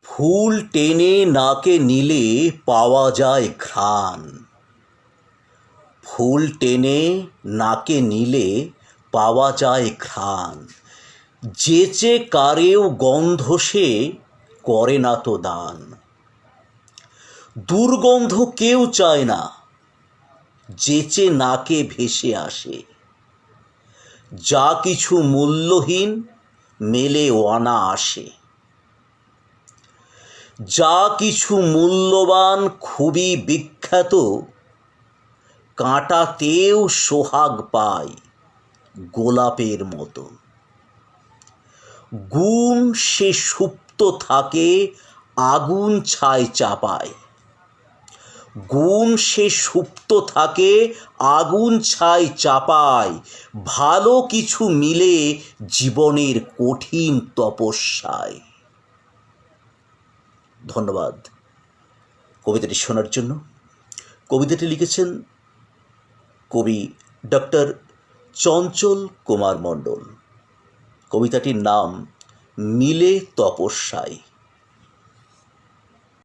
ফুল টেনে নাকে নিলে পাওয়া যায় ঘ্রাণ। ফুল টেনে নাকে নিলে পাওয়া যায় ঘ্রাণ। যেচে কারেও গন্ধ সে করে না তো দান। দুর্গন্ধ কেউ চায় না, যেচে নাকে ভেসে আসে। যা কিছু মূল্যহীন মেলে অনায়াসে। যা কিছু মূল্যবান খুবই বিখ্যাত, কাঁটাতেও সোহাগ পায় গোলাপের মতো। গুণ সে সুপ্ত থাকে আগুন ছায় চাপায়। গুণ সে সুপ্ত থাকে আগুন ছায় চাপায়। ভালো কিছু মিলে জীবনের কঠিন তপস্যায়। ধন্যবাদ কবিতাটি শোনার জন্য। কবিতাটি লিখেছেন কবি ডক্টর চঞ্চল কুমার মণ্ডল। কবিতাটির নাম মিলে তপস্যায়।